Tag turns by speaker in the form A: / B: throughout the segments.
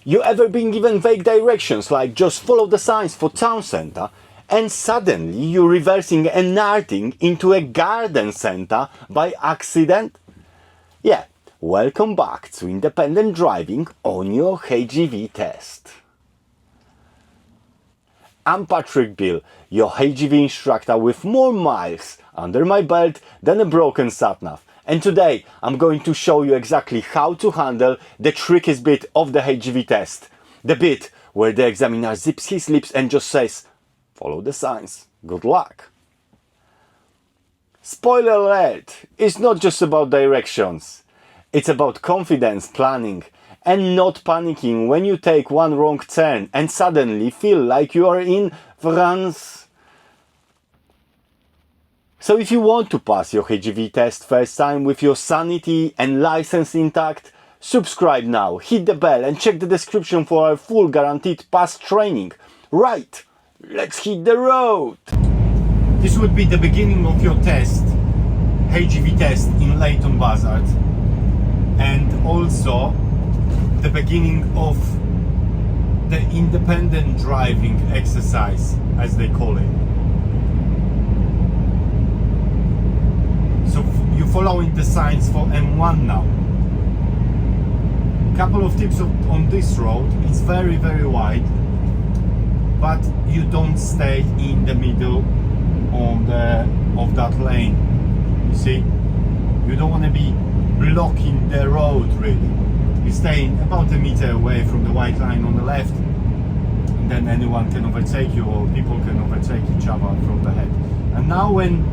A: You ever been given vague directions like just follow the signs for town center and suddenly you're reversing and narting into a garden center by accident? Yeah, welcome back to independent driving on your HGV test. I'm Patrick Bill, your HGV instructor with more miles under my belt than a broken sat-nav. And today I'm going to show you exactly how to handle the trickiest bit of the HGV test. The bit where the examiner zips his lips and just says, follow the signs, good luck. Spoiler alert, it's not just about directions. It's about confidence, planning, and not panicking when you take one wrong turn and suddenly feel like you are in France. So if you want to pass your HGV test first time with your sanity and license intact, subscribe now, hit the bell and check the description for our full guaranteed pass training. Right, let's hit the road! This would be the beginning of your test, HGV test in Leighton Buzzard, and also the beginning of the independent driving exercise, as they call it. So you're following the signs for M1 now. Couple of tips on this road. It's very, very wide, but you don't stay in the middle of that lane. You see, you don't want to be blocking the road really. You're staying about a meter away from the white line on the left, and then anyone can overtake you, or people can overtake each other from the head. And now when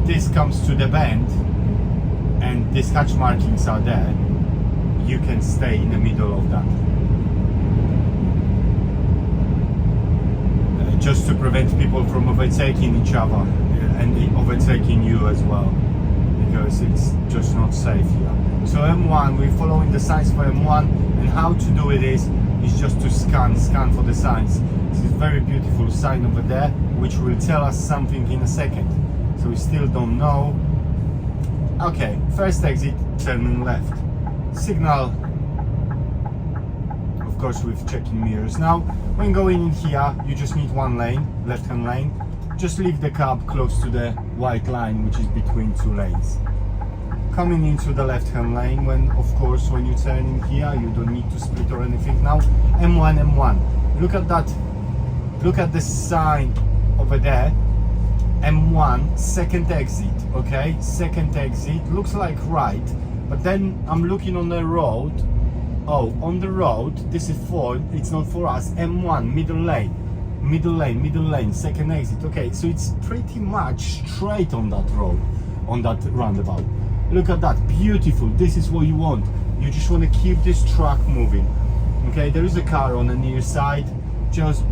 A: this comes to the bend and these hatch markings are there, you can stay in the middle of that, just to prevent people from overtaking each other and overtaking you as well, because it's just not safe here. So M1, we're following the signs for M1, and how to do it is just to scan for the signs. This is a very beautiful sign over there, which will tell us something in a second. So we still don't know. Okay, first exit, turning left. Signal, of course, with checking mirrors. Now, when going in here, you just need one lane, left-hand lane. Just leave the cab close to the white line, which is between two lanes. Coming into the left-hand lane, when you turn in here, you don't need to split or anything. Now, M1. Look at that. Look at the sign over there. M1, second exit, okay? Second exit, looks like right, but then I'm looking on the road. Oh, on the road, this is for, it's not for us, M1, middle lane, second exit. Okay, so it's pretty much straight on that road, on that roundabout. Look at that, beautiful, this is what you want. You just want to keep this truck moving. Okay, there is a car on the near side, just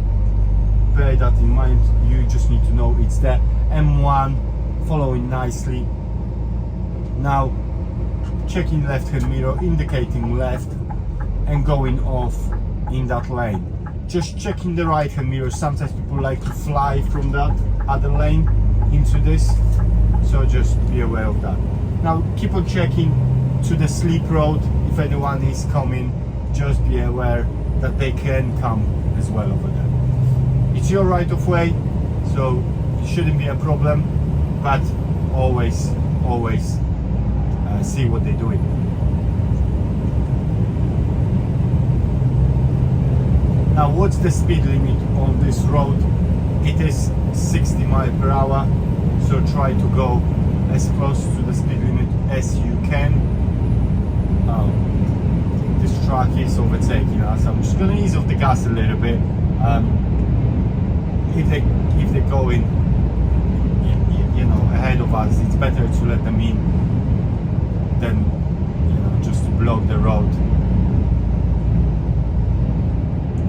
A: bear that in mind. You just need to know it's there. M1 following nicely. Now checking left hand mirror, indicating left and going off in that lane. Just checking the right hand mirror. Sometimes people like to fly from that other lane into this, so just be aware of that. Now keep on checking to the slip road. If anyone is coming, just be aware that they can come as well over there. It's your right of way, so it shouldn't be a problem, but always see what they're doing. Now, what's the speed limit on this road? It is 60 miles per hour, so try to go as close to the speed limit as you can. This truck is overtaking us. I'm just going to ease off the gas a little bit. If they're going, ahead of us, it's better to let them in than, just to block the road.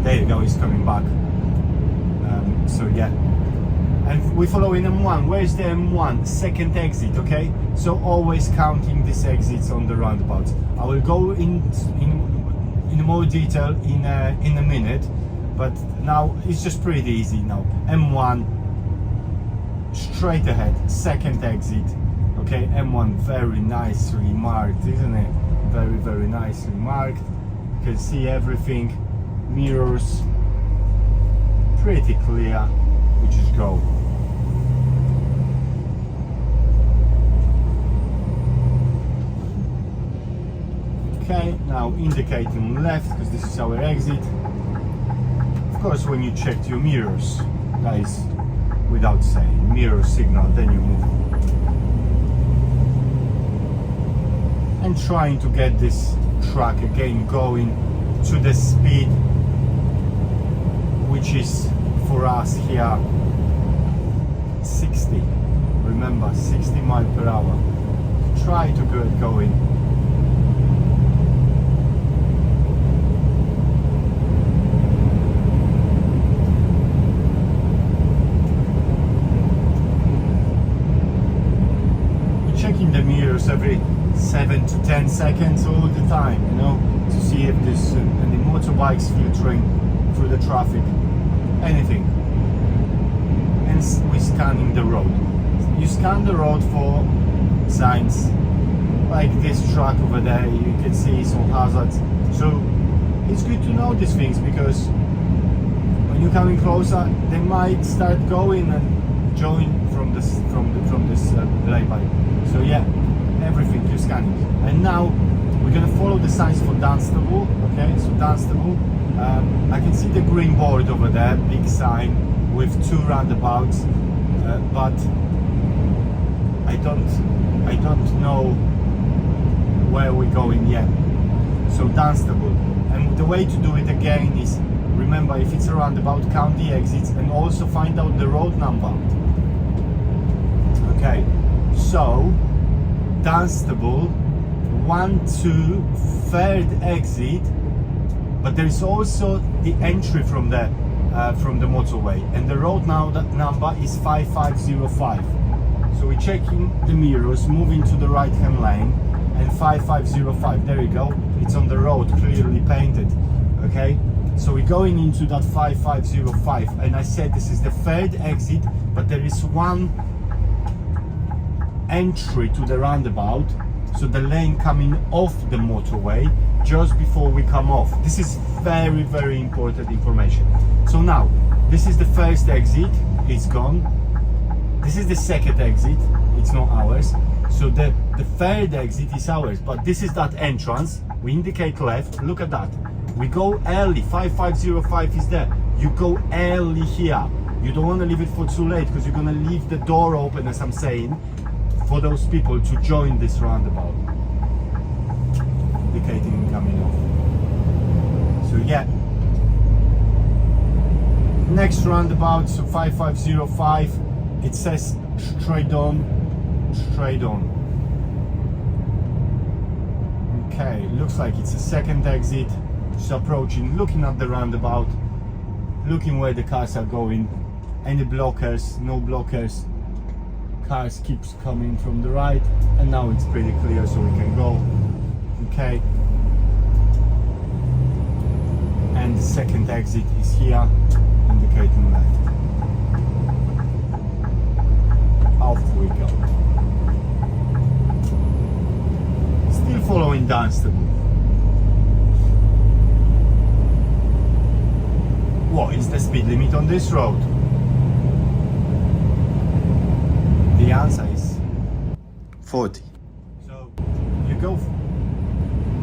A: There you go, he's coming back. So yeah, and we're following M1. Where's the M1? Second exit, okay? So always counting these exits on the roundabouts. I will go in more detail in a minute. But now it's just pretty easy now. M1, straight ahead, second exit. Okay, M1 very nicely marked, isn't it? Very, very nicely marked. You can see everything. mirrors, pretty clear. We just go. Okay, now indicating left because this is our exit. Of course, when you checked your mirrors, that is without saying, mirror signal, then you move. And trying to get this truck again going to the speed which is for us here 60. Remember, 60 miles per hour. Try to get going. Checking the mirrors every 7 to 10 seconds all the time, you know, to see if there's any motorbikes filtering through the traffic, anything. And we're scanning the road. You scan the road for signs, like this truck over there, you can see some hazards. So it's good to know these things, because when you're coming closer, they might start going and join from this lay-by. So yeah, everything you're scanning. And now we're gonna follow the signs for Dunstable. Okay, so Dunstable. I can see the green board over there, big sign with 2 roundabouts, but I don't know where we're going yet. So Dunstable, and the way to do it again is, remember, if it's a roundabout, count the exits and also find out the road number. Okay, so Dunstable, 1, 2, third exit, but there is also the entry from the motorway, and the road now that number is 5505. So we're checking the mirrors, moving to the right hand lane, and 5505, there you go, it's on the road, clearly painted. Okay, so we're going into that 5505, and I said this is the third exit, but there is one entry to the roundabout, so the lane coming off the motorway just before we come off. This is very, very important information. So now, this is the first exit, it's gone. This is the second exit, it's not ours. So the third exit is ours, but this is that entrance. We indicate left, look at that. We go early, 5505 is there. You go early here. You don't want to leave it for too late, because you're going to leave the door open, as I'm saying, for those people to join this roundabout. Indicating coming off. So yeah. Next roundabout, so 5505, it says straight on, straight on. Okay, looks like it's a second exit. Just approaching, looking at the roundabout, looking where the cars are going. Any blockers, no blockers. Cars keeps coming from the right, and now it's pretty clear, so we can go. Okay, and the second exit is here, indicating left. Off we go. Still following Dunstable. What is the speed limit on this road? The answer is 40. So you go.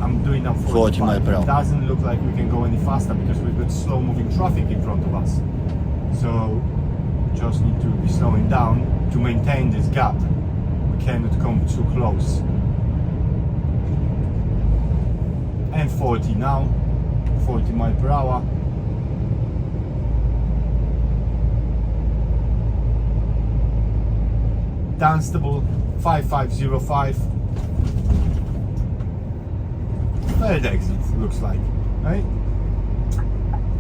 A: I'm doing now
B: 40 miles per hour.
A: It doesn't look like we can go any faster because we've got slow moving traffic in front of us. So just need to be slowing down to maintain this gap. We cannot come too close. And 40 now, 40 miles per hour. Dunstable, 5505. Third exit, looks like, right?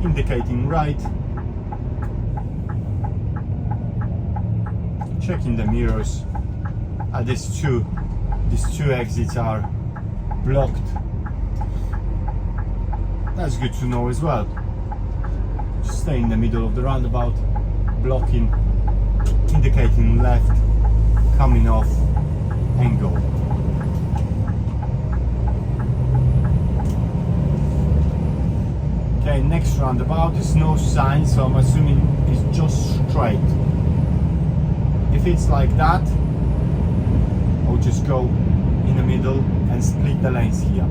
A: Indicating right. Checking the mirrors. These two exits are blocked. That's good to know as well. Just stay in the middle of the roundabout, blocking, indicating left, coming off, and go. Okay, Okay, next roundabout, there's no sign, so I'm assuming it's just straight. If it's like that, I'll just go in the middle and split the lanes here.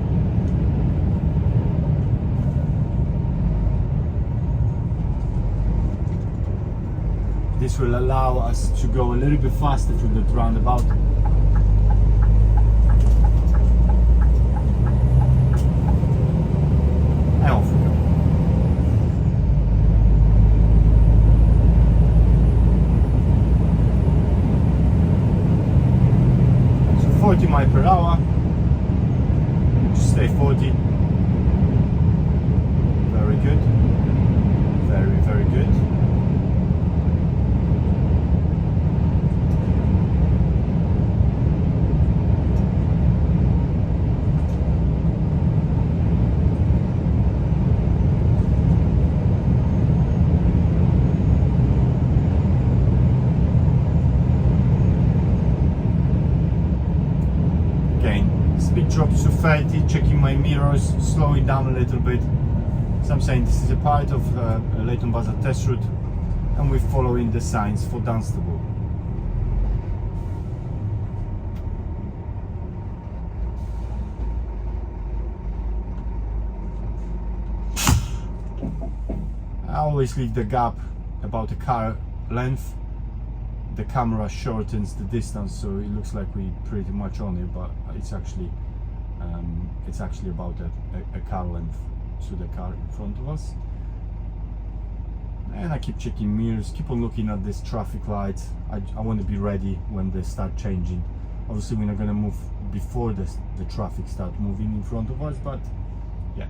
A: This will allow us to go a little bit faster through the roundabout. And off we go. So 40 miles per hour. Just stay 40. Very good. Very, very good. Drops to 30, checking my mirrors, slowing down a little bit. So I'm saying this is a part of Leighton Buzzard test route, and we're following the signs for Dunstable. I always leave the gap about a car length. The camera shortens the distance, so it looks like we're pretty much on it, but it's actually about a car length to the car in front of us. And I keep checking mirrors, keep on looking at this traffic lights. I want to be ready when they start changing. Obviously we're not going to move before the traffic start moving in front of us, but yeah.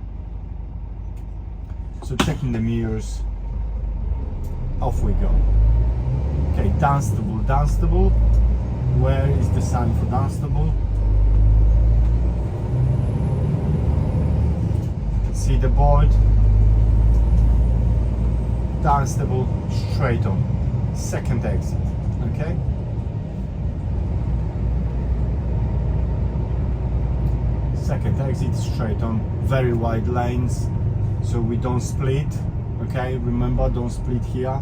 A: So checking the mirrors, off we go. Okay, Dunstable. Where is the sign for Dunstable? See the board. Dunstable, straight on. Second exit. Okay. Second exit, straight on. Very wide lanes, so we don't split. Okay, remember, don't split here.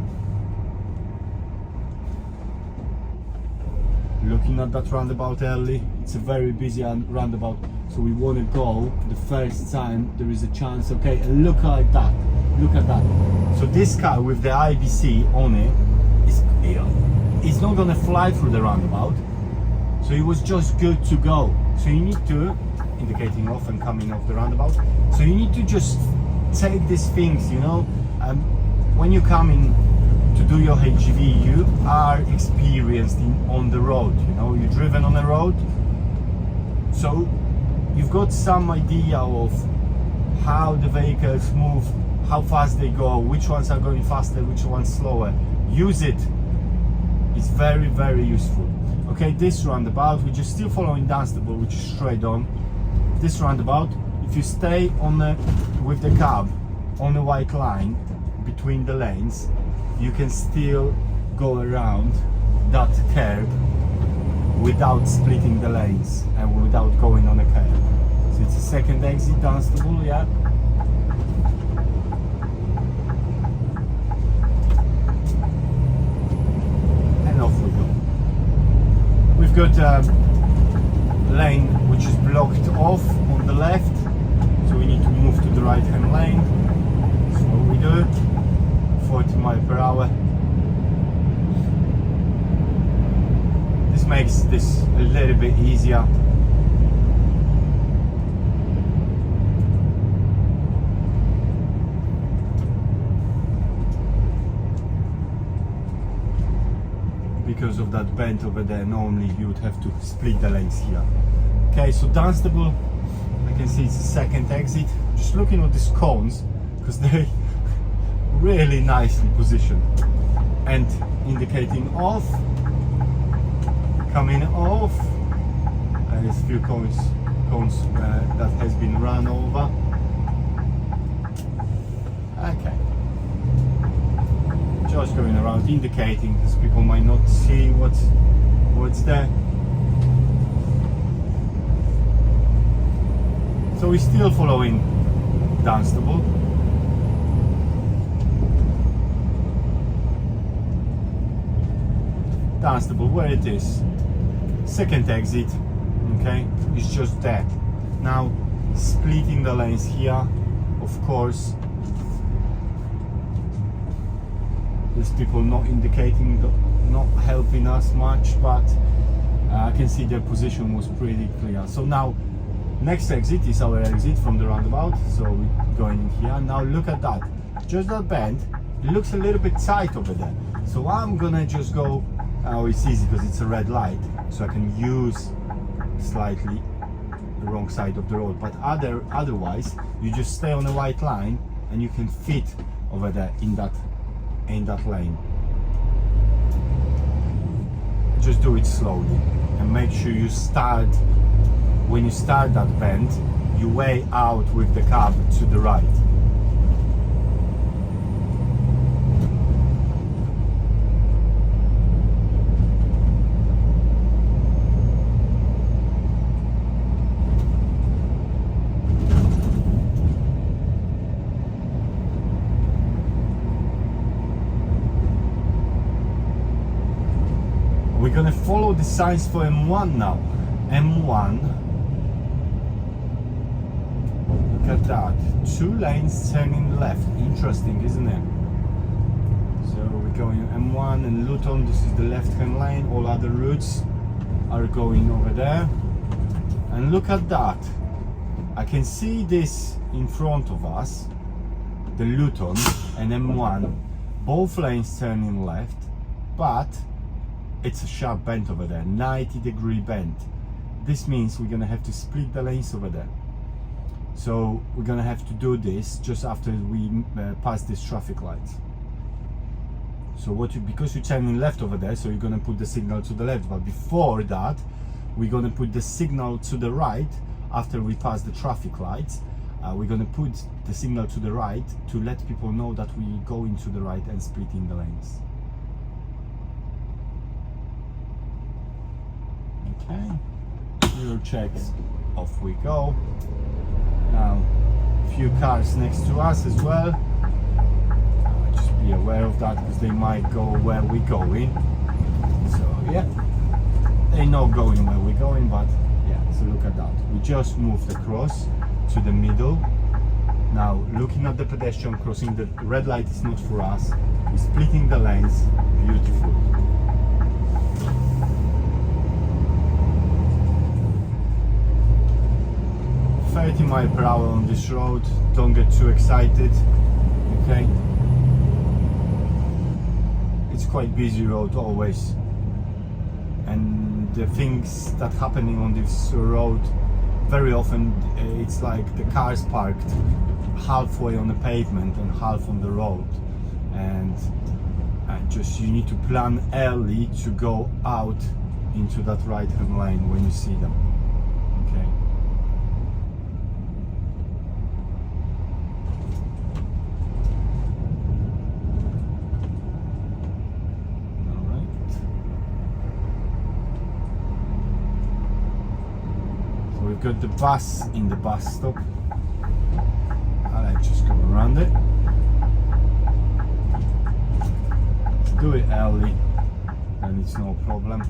A: Looking at that roundabout early, it's a very busy roundabout, so we want to go the first time there is a chance. Okay, and look at that, look at that. So this car with the IBC on it is not gonna fly through the roundabout, so it was just good to go. So you need to, indicating off and coming off the roundabout, so you need to just take these things, you know, when you come in to do your HGV, you are experienced on the road, you know, you've driven on the road, so you've got some idea of how the vehicles move, how fast they go, which ones are going faster, which ones slower. Use it, it's very, very useful. Okay, this roundabout, we're just still following Dunstable, which is straight on. This roundabout, if you stay on with the cab on the white line between the lanes, you can still go around that curb without splitting the lanes and without going on a curb. So it's a second exit, Dunstable, yeah. And off we go. We've got a lane which is blocked off on the left, so we need to move to the right hand lane. That's what we do. 40 miles per hour. This makes this a little bit easier. Because of that bend over there, normally you would have to split the lanes here. Okay, so Dunstable, I can see it's the second exit. Just looking at these cones, because they really nicely positioned, and indicating off, coming off. There's a few cones that has been run over. Okay, just going around indicating, because people might not see what's there. So we're still following Dunstable. Dunstable, where it is, second exit, okay, it's just there. Now splitting the lanes here, of course, there's people not indicating, not helping us much, but I can see their position was pretty clear. So now next exit is our exit from the roundabout, so we're going in here. Now look at that, just that bend, it looks a little bit tight over there, so I'm gonna just go, it's easy because it's a red light, so I can use slightly the wrong side of the road, but otherwise you just stay on the white line and you can fit over there in that lane. Just do it slowly and make sure you start, when you start that bend, you weigh out with the cab to the right. We're gonna follow the signs for M1 now. M1, look at that, 2 lanes turning left. Interesting, isn't it? So we're going M1 and Luton, this is the left hand lane, all other routes are going over there. And look at that, I can see this in front of us, the Luton and M1, both lanes turning left, but it's a sharp bend over there, 90-degree bend. This means we're gonna have to split the lanes over there. So we're gonna have to do this just after we pass these traffic lights. So because you're turning left over there, so you're gonna put the signal to the left, but before that we're gonna put the signal to the right. After we pass the traffic lights, we're gonna put the signal to the right to let people know that we go into the right and splitting the lanes. Okay, zero checks, off we go. Now, a few cars next to us as well. Just be aware of that because they might go where we're going. So yeah, they know going where we're going, but yeah, so look at that. We just moved across to the middle. Now, looking at the pedestrian crossing, the red light is not for us. We're splitting the lanes, beautiful. 30 miles per hour on this road, don't get too excited, okay? It's quite busy road always, and the things that happening on this road, very often it's like the cars parked halfway on the pavement and half on the road, and just you need to plan early to go out into that right hand lane when you see them, okay? We've got the bus in the bus stop. I'll just go around it. Do it early and it's no problem.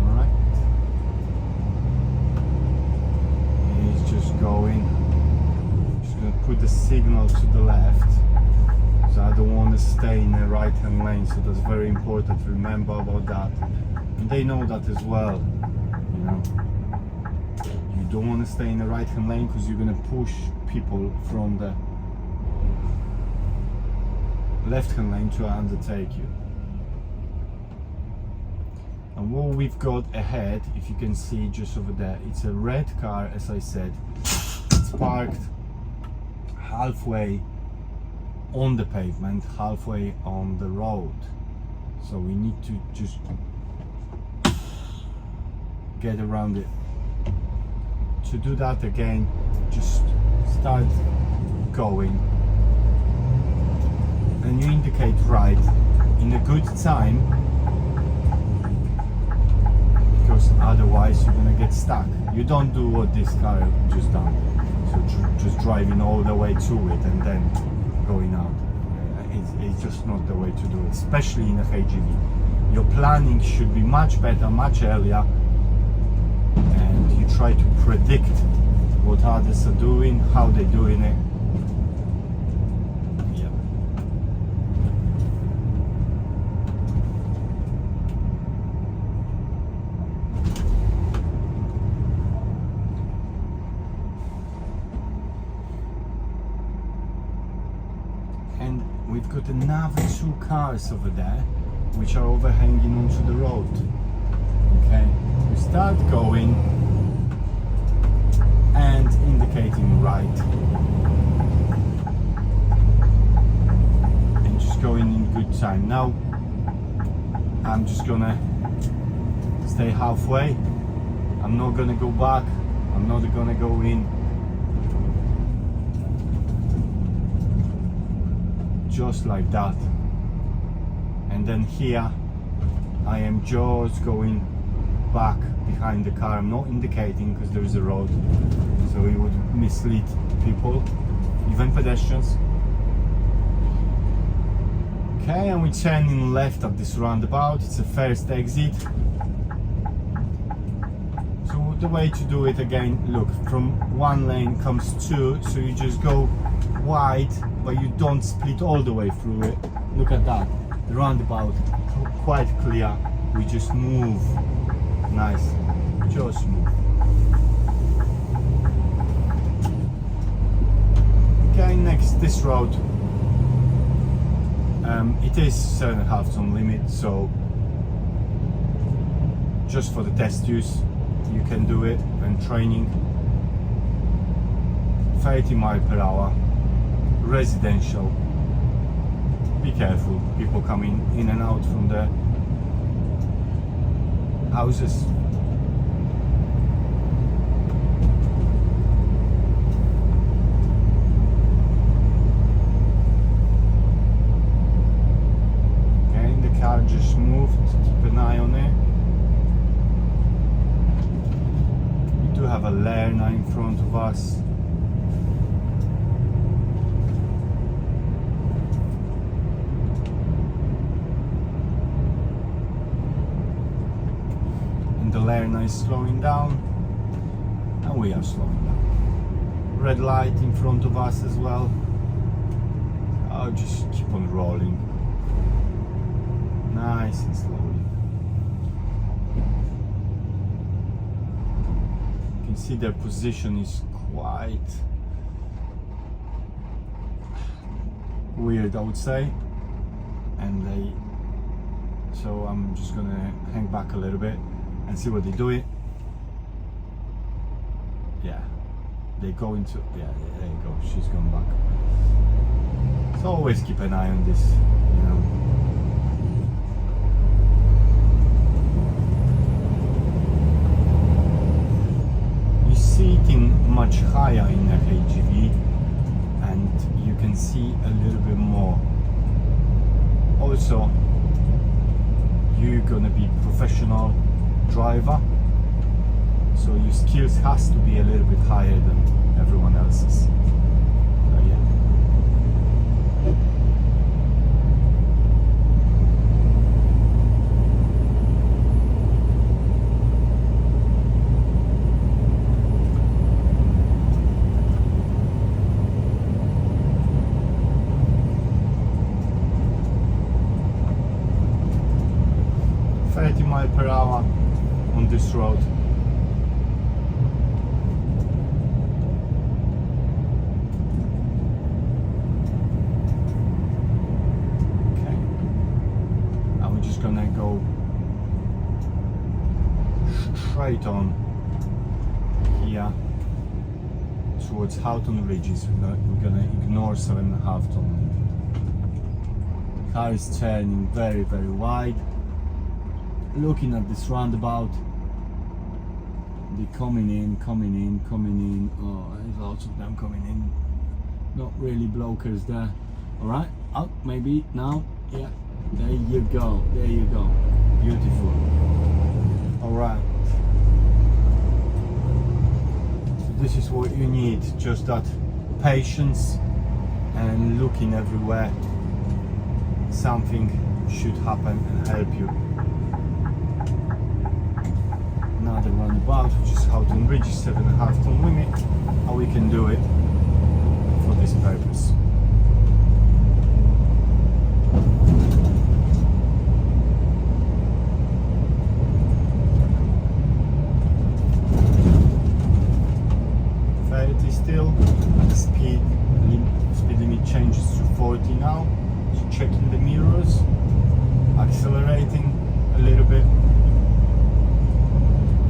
A: Alright. He's just going. Just gonna put the signal to the left. So I don't want to stay in the right hand lane, so that's very important to remember about that. And they know that as well. You don't want to stay in the right hand lane because you're going to push people from the left hand lane to undertake you. And what we've got ahead, if you can see just over there, it's a red car, as I said. It's parked halfway on the pavement, halfway on the road. So we need to just get around it. To do that again, just start going and you indicate right in a good time, because otherwise you're gonna get stuck. You don't do what this car just done, so just driving all the way to it and then going out. it's just not the way to do it, especially in a HGV. Your planning should be much better, much earlier, and you try to predict what others are doing, how they're doing it. Yeah. And we've got another 2 cars over there which are overhanging onto the road. Okay, we start going and indicating right and just going in good time. Now I'm just gonna stay halfway. I'm not gonna go back, I'm not gonna go in. Just like that. And then here I am just going back behind the car. I'm not indicating because there is a road, so it would mislead people, even pedestrians. Okay, and we're turning left at this roundabout. It's the first exit. So the way to do it again, look, from one lane comes 2, so you just go wide, but you don't split all the way through it. Look at that, the roundabout, quite clear. We just move. Nice, just move. Okay, next, this road. It is 7.5 ton limit, so just for the test use, you can do it when training. 30 miles per hour, residential. Be careful, people coming in and out from the houses. Okay, the car just moved, keep an eye on it. We do have a Leighton in front of us. The Leighton is slowing down, and we are slowing down. Red light in front of us as well. I'll just keep on rolling, nice and slowly. You can see their position is quite weird, I would say, and so I'm just gonna hang back a little bit and see what they do it. Yeah, they go into, yeah, there you go, she's gone back. So always keep an eye on this, you know. You're sitting much higher in a HGV and you can see a little bit more. Also, you're gonna be professional driver, so your skills has to be a little bit higher than everyone else's. So yeah. 30 miles per hour on this road. Okay, and we're just gonna go straight on here towards Houghton Ridges. We're gonna ignore 7.5 ton. Car is turning very, very wide. Looking at this roundabout, they're coming in. Oh, there's lots of them coming in. Not really blokers there. All right, up maybe now. Yeah, there you go. Beautiful. All right. So this is what you need, just that patience and looking everywhere. something should happen and help you. Another roundabout, which is Houghton Bridge, 7.5 ton limit, how we can do it for this purpose. Still, the speed limit changes to 40 now. So checking the mirrors, accelerating a little bit.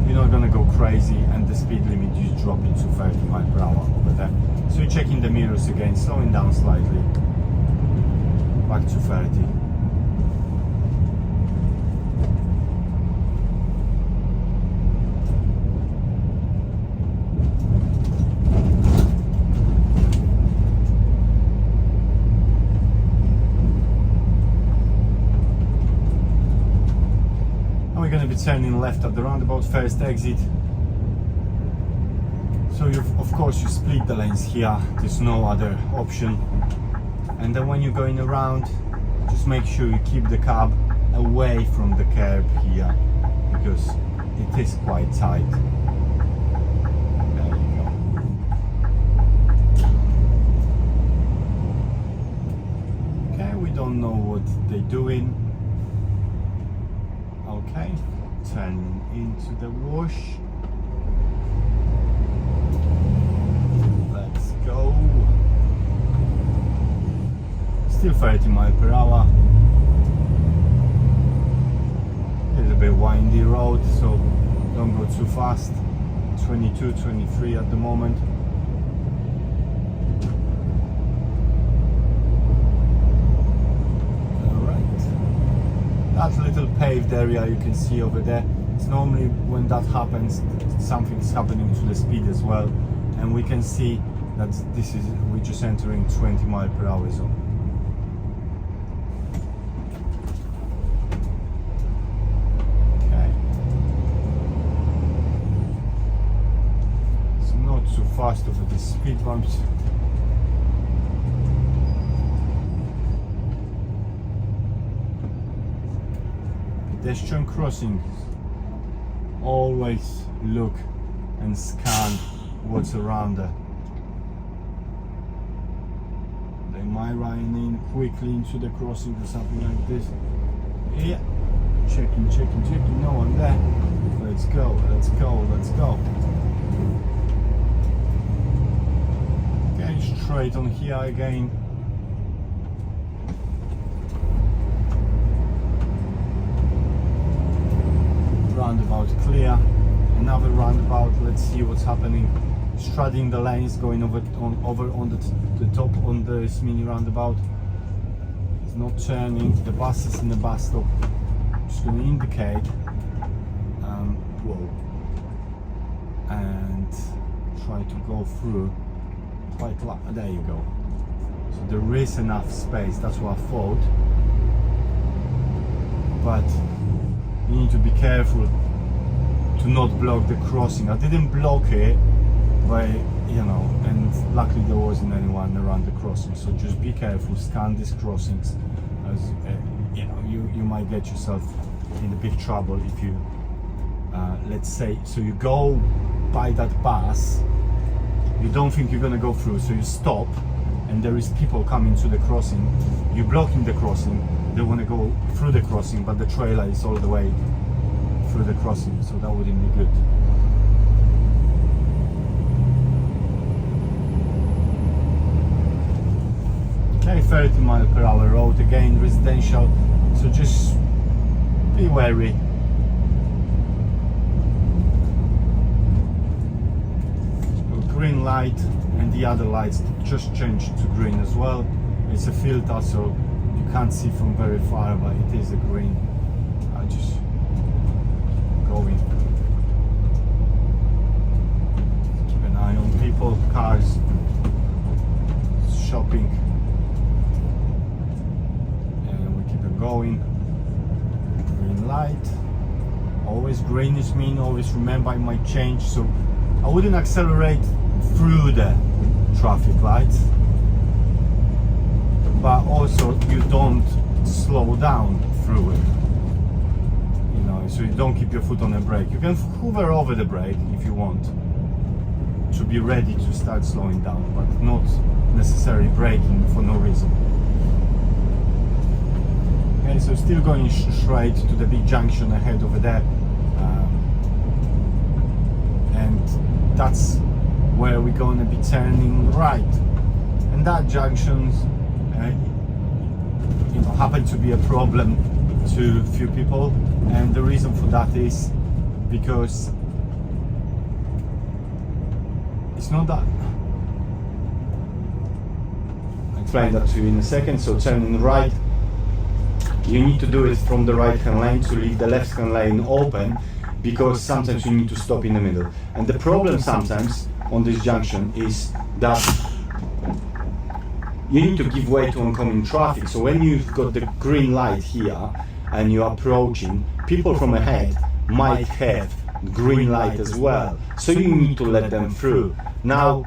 A: You're not gonna go crazy, and the speed limit is dropping to 30 miles per hour over there. So you're checking the mirrors again, slowing down slightly, back to 30. We're going to be turning left at the roundabout, first exit. So of course you split the lanes here, there's no other option. And then when you're going around, just make sure you keep the cab away from the curb here, because it is quite tight. There you go. Okay, we don't know what they're doing. Okay, turning into the wash. Let's go. Still 30 miles per hour. It's a bit windy road, so don't go too fast. 22, 23 at the moment. That little paved area you can see over there, it's normally when that happens, something's happening to the speed as well, and we can see that we're just entering 20 miles per hour zone. Okay, so not too fast over the speed bumps. Pedestrian crossings, always look and scan what's around there. They might run in quickly into the crossing or something like this. Yeah, checking, no one there. Let's go. Okay, straight on here again. Roundabout clear, another roundabout. Let's see what's happening. Straddling the lanes, going over on the top on this mini roundabout. It's not turning. The bus is in the bus stop. Just going to indicate, whoa, and try to go through. There you go. So there is enough space. That's what I thought, but you need to be careful to not block the crossing. I didn't block it, but and luckily there wasn't anyone around the crossing. So just be careful, scan these crossings, as you might get yourself in a big trouble if you, let's say, so you go by that bus, you don't think you're gonna go through, so you stop, and there is people coming to the crossing. You're blocking the crossing. They want to go through the crossing, but the trailer is all the way through the crossing, so that wouldn't be good. Okay, 30 miles per hour road, again residential, so just be wary. Green light, and the other lights just changed to green as well. It's a filter, so you can't see from very far, but it is a green. I just going. Keep an eye on people, cars, shopping, and we keep it going. Green light. Always green is mean. Always remember it might change, so I wouldn't accelerate through the traffic lights, but also you don't slow down through it. You know, so you don't keep your foot on the brake. You can hover over the brake if you want to be ready to start slowing down, but not necessarily braking for no reason. Okay, so still going straight to the big junction ahead over there, and that's where we're going to be turning right. And that junction, you know, happened to be a problem to a few people, and the reason for that is because it's not that. I'll explain that to you in a second. So turning right, you need to do it from the right hand lane to leave the left hand lane open, because sometimes you need to stop in the middle. And the problem sometimes on this junction is that you need to give way to oncoming traffic. So when you've got the green light here and you're approaching, people from ahead might have green light as well. So you need to let them through. Now,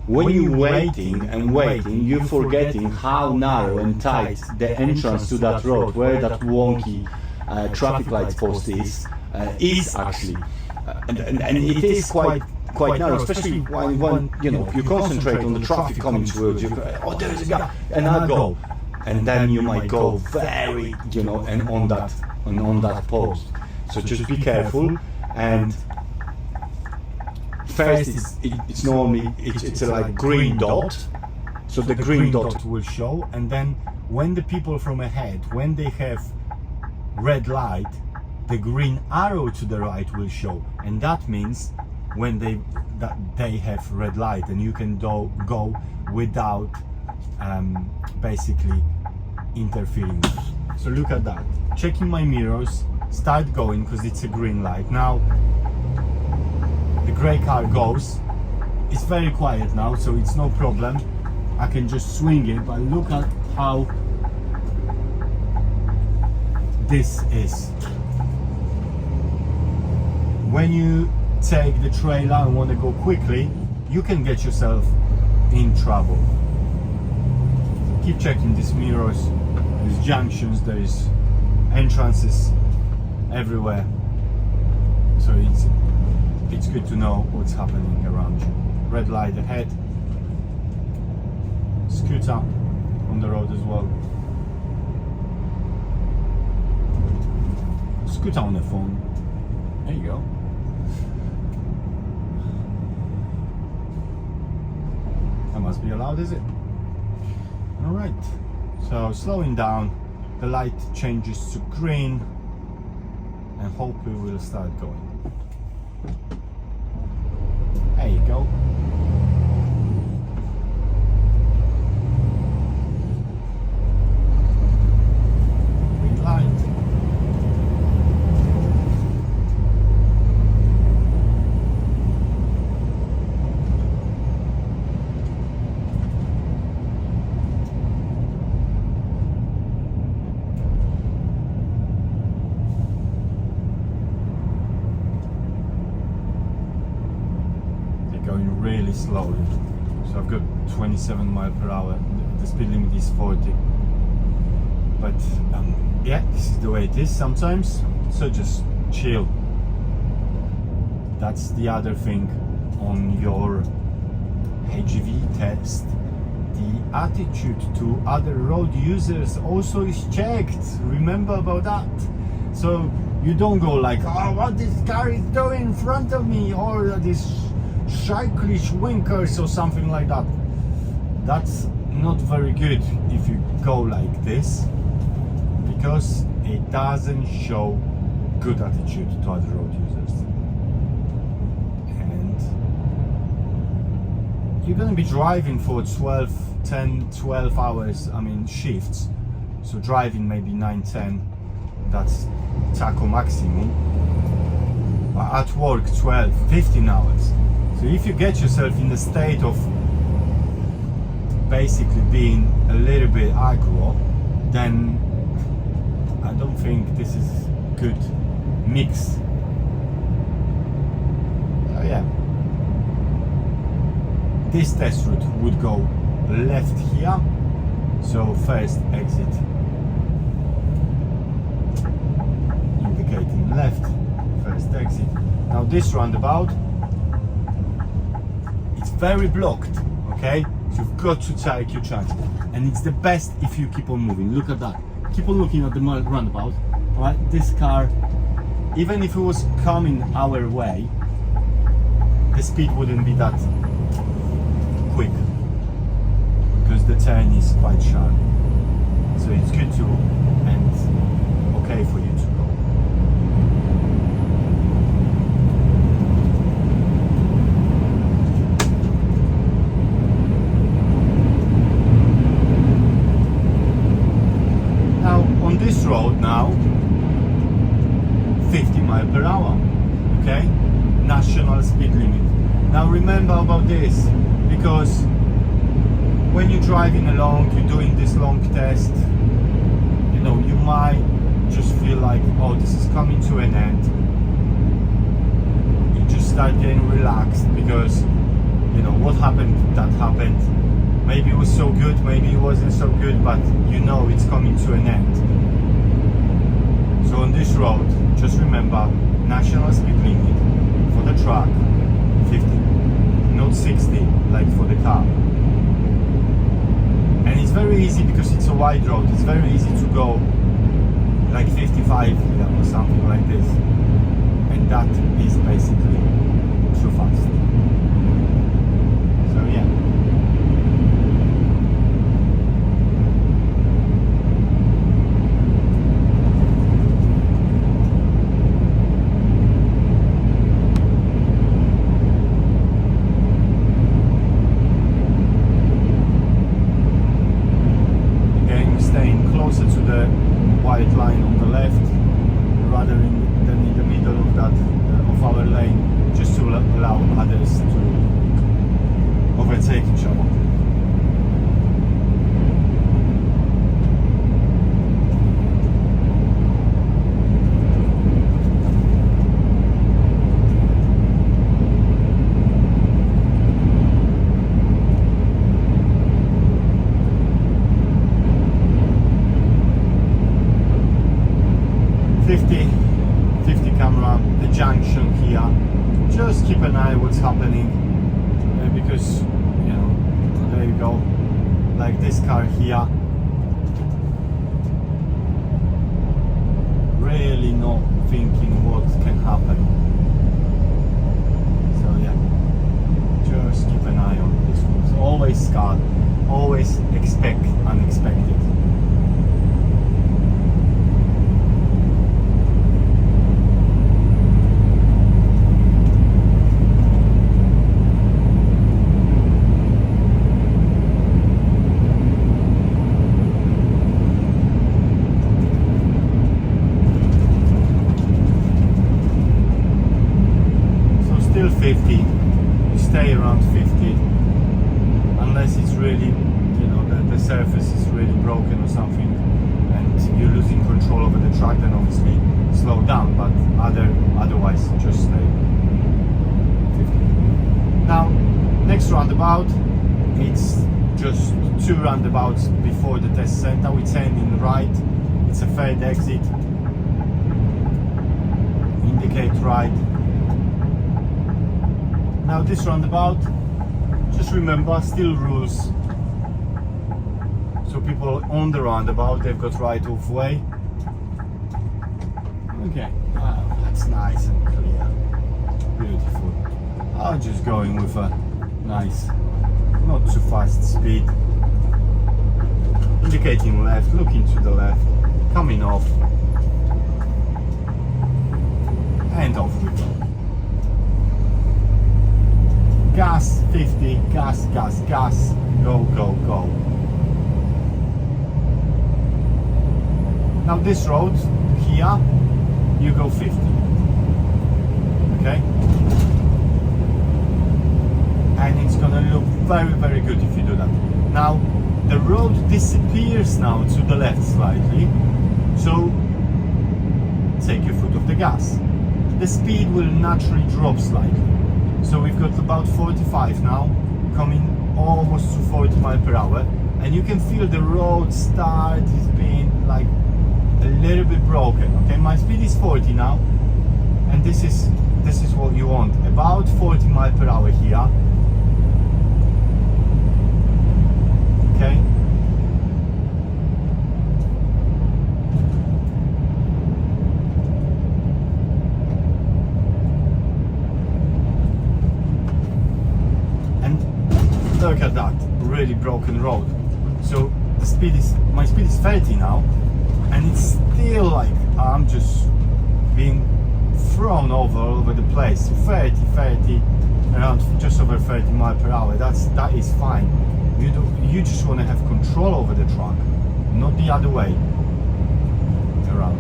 A: when you're waiting and waiting, you're forgetting how narrow and tight the entrance to that road, where that wonky traffic light post is actually, and it is quite narrow, especially when you know you concentrate on the traffic coming towards you. Oh, there is a gap, and I'll go, and then you might go very, you know, and on that post. So just be careful. And first, it's normally it's a like green dot, so the green dot will show, and then when the people from ahead, when they have red light, the green arrow to the right will show, and that means when they have red light, and you can go without basically interfering. So look at that. Checking my mirrors, start going because it's a green light. Now the grey car goes. It's very quiet now, so it's no problem. I can just swing it, but look at how this is. When you take the trailer and want to go quickly, you can get yourself in trouble. Keep checking these mirrors. There's junctions, there's entrances everywhere, so it's good to know what's happening around you. Red light ahead, scooter on the road as well, scooter on the phone. There you go. That must be allowed, is it? Alright, so slowing down, the light changes to green, and hopefully we'll start going. There you go. Green light. Going really slowly, so I've got 27 miles per hour. The speed limit is 40, but yeah, this is the way it is sometimes, so just chill. That's the other thing on your HGV test. The attitude to other road users also is checked. Remember about that. So you don't go like, oh, what this car is doing in front of me, or this cyclish winkers or something like that. That's not very good if you go like this, because it doesn't show good attitude to other road users. And you're going to be driving for 10-12 hours, I mean shifts, so driving maybe 9-10, that's taco maximum, but at work 12-15 hours. So if you get yourself in the state of basically being a little bit aggro, then I don't think this is a good mix. So yeah, this test route would go left here, so first exit left, first exit. Now this roundabout, it's very blocked, okay? So you've got to take your chance. And it's the best if you keep on moving. Look at that. Keep on looking at the roundabout. Alright, this car, even if it was coming our way, the speed wouldn't be that quick because the turn is quite sharp. So it's good to and okay for you to go. Now on this road now, 50 miles per hour, okay? National speed limit. Now remember about this, because when you're driving along, you're doing this long test, you know, you might just feel like, oh, this is coming to an end. You just start getting relaxed because, you know, what happened, that happened. Maybe it was so good, maybe it wasn't so good, but you know it's coming to an end. So on this road, just remember, national speed limit for the truck, 50, not 60 like for the car. And it's very easy because it's a wide road, it's very easy to go like 55 here or something like this. And that is basically too fast. So yeah. To the white line on the left rather than in the middle of that of our lane, just to allow others to overtake each other. The junction here, just keep an eye what's happening because, you know, there you go, like this car here, really not thinking what can happen. So yeah, just keep an eye on this one. So always scared, always expect unexpected. Still 50, you stay around 50 unless it's really, you know, the surface is really broken or something and you're losing control over the truck, then obviously slow down, but otherwise just stay 50. Now next roundabout, it's just 2 roundabouts before the test center. We turn in right, it's a third exit, indicate right. Now this roundabout, just remember, still rules. So people on the roundabout, they've got right of way. Okay, that's nice and clear, beautiful. I'm just going with a nice, not too fast speed. Indicating left, looking to the left, coming off, and off we go. Gas 50, gas, gas, gas, go, go, go. Now this road here, you go 50, okay? And it's gonna look very, very good if you do that. Now, the road disappears now to the left slightly, so take your foot off the gas. The speed will naturally drop slightly. So we've got about 45 now, coming almost to 40 miles per hour, and you can feel the road start is being like a little bit broken. Okay, my speed is 40 now, And this is what you want, about 40 miles per hour here. Okay. And look at that, really broken road. So the speed is, my speed is 30 now, and it's still like I'm just being thrown over the place. 30, around just over 30 miles per hour. That is fine. You just want to have control over the truck, not the other way around.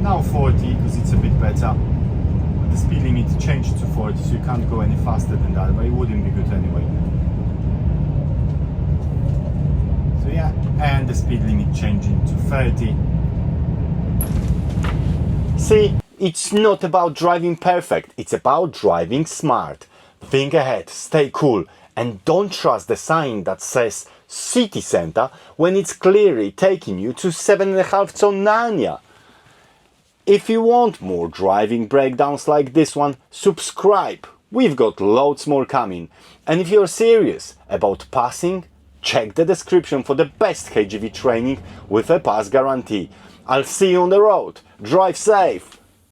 A: Now 40 because it's a bit better. But the speed limit changed to 40, so you can't go any faster than that. But it wouldn't be good anyway. So yeah, and the speed limit changing to 30. See, it's not about driving perfect, it's about driving smart. Think ahead, stay cool, and don't trust the sign that says city center when it's clearly taking you to 7.5 ton Narnia. If you want more driving breakdowns like this one, subscribe. We've got loads more coming. And if you're serious about passing, check the description for the best HGV training with a pass guarantee. I'll see you on the road. Drive safe.